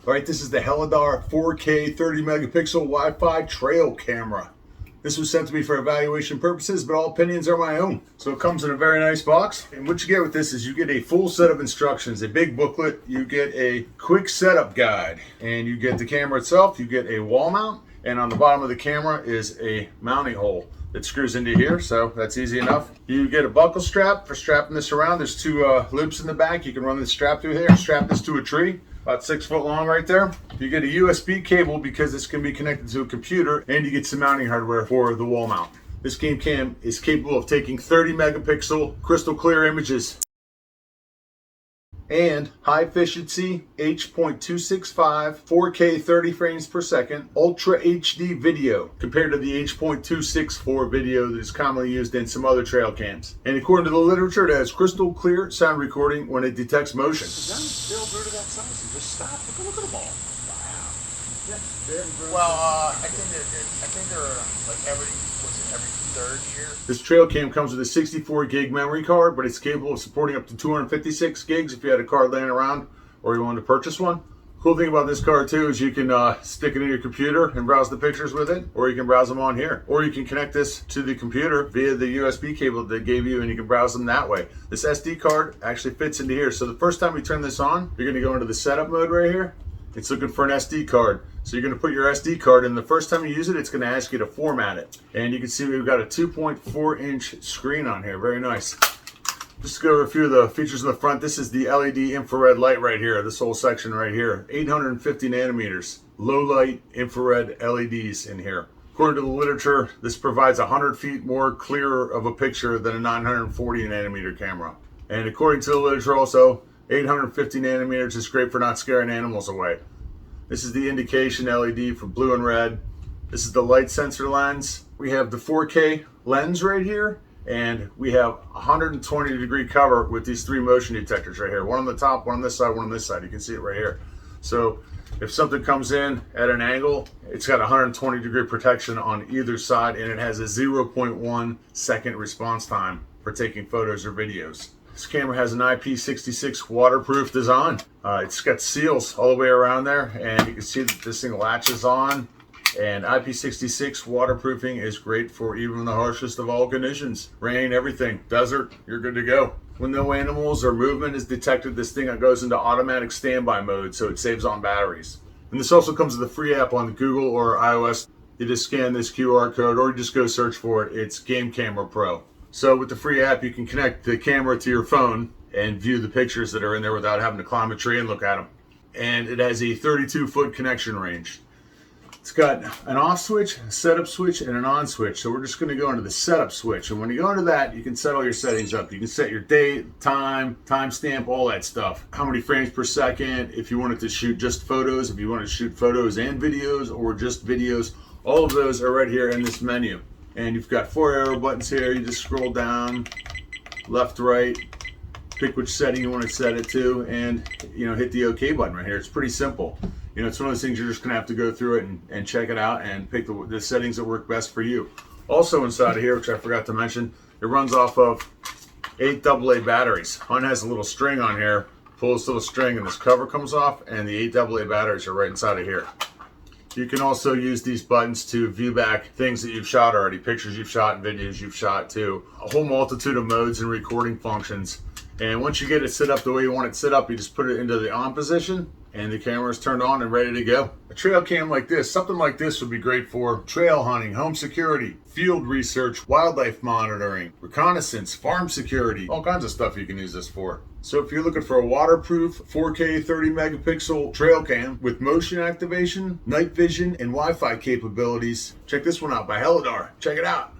All right, this is the Helidallr 4K 30 megapixel Wi-Fi trail camera. This was sent to me for evaluation purposes, but all opinions are my own. So it comes in a very nice box. And what you get with this is you get a full set of instructions, a big booklet, you get a quick setup guide, and you get the camera itself, you get a wall mount, and on the bottom of the camera is a mounting hole that screws into here, so that's easy enough. You get a buckle strap for strapping this around. There's two loops in the back. You can run this strap through here and strap this to a tree. About 6 foot long right there. You get a USB cable because this can be connected to a computer, and you get some mounting hardware for the wall mount. This game cam is capable of taking 30 megapixel crystal clear images and high efficiency H.265 4K 30 frames per second Ultra HD video compared to the H.264 video that is commonly used in some other trail cams. And according to the literature, it has crystal clear sound recording when it detects motion. They'll grow to that size and just stop. Look at them all. Wow. Well, I think they're like every third year. This trail cam comes with a 64 gig memory card, but it's capable of supporting up to 256 gigs if you had a card laying around or you wanted to purchase one. Cool thing about this card too is you can stick it in your computer and browse the pictures with it, or you can browse them on here, or you can connect this to the computer via the USB cable that they gave you, and you can browse them that way. This SD card actually fits into here, so the first time you turn this on, you're going to go into the setup mode right here. It's looking for an SD card. So you're going to put your SD card in. The first time you use it, it's going to ask you to format it. And you can see we've got a 2.4 inch screen on here. Very nice. Just to go over a few of the features in the front. This is the LED infrared light right here. This whole section right here. 850 nanometers. Low light infrared LEDs in here. According to the literature, this provides 100 feet more clearer of a picture than a 940 nanometer camera. And according to the literature also, 850 nanometers is great for not scaring animals away. This is the indication LED for blue and red. This is the light sensor lens. We have the 4K lens right here, and we have 120 degree cover with these 3 motion detectors right here. One on the top, one on this side, one on this side. You can see it right here. So if something comes in at an angle, it's got 120 degree protection on either side, and it has a 0.1 second response time for taking photos or videos. This camera has an IP66 waterproof design. It's got seals all the way around there, and you can see that this thing latches on. And IP66 waterproofing is great for even the harshest of all conditions. Rain, everything, desert, you're good to go. When no animals or movement is detected, this thing goes into automatic standby mode, so it saves on batteries. And this also comes with a free app on the Google or iOS. You just scan this QR code, or you just go search for it. It's Game Camera Pro. So with the free app, you can connect the camera to your phone and view the pictures that are in there without having to climb a tree and look at them. And it has a 32-foot connection range. It's got an off switch, a setup switch, and an on switch. So we're just going to go into the setup switch. And when you go into that, you can set all your settings up. You can set your date, time, timestamp, all that stuff. How many frames per second, if you wanted to shoot just photos, if you want to shoot photos and videos, or just videos, all of those are right here in this menu. And you've got 4 arrow buttons here. You just scroll down, left, right, pick which setting you want to set it to, and hit the OK button right here. It's pretty simple. It's one of those things you're just going to have to go through it and check it out and pick the settings that work best for you. Also inside of here, which I forgot to mention, it runs off of 8 AA batteries. Mine has a little string on here. Pull this little string and this cover comes off, and the 8 AA batteries are right inside of here. You can also use these buttons to view back things that you've shot already, pictures you've shot and videos you've shot too. A whole multitude of modes and recording functions. And once you get it set up the way you want it set up, you just put it into the on position and the camera is turned on and ready to go. A trail cam like this, something like this would be great for trail hunting, home security, field research, wildlife monitoring, reconnaissance, farm security, all kinds of stuff you can use this for. So if you're looking for a waterproof 4K 30 megapixel trail cam with motion activation, night vision, and Wi-Fi capabilities, check this one out by Helidallr. Check it out.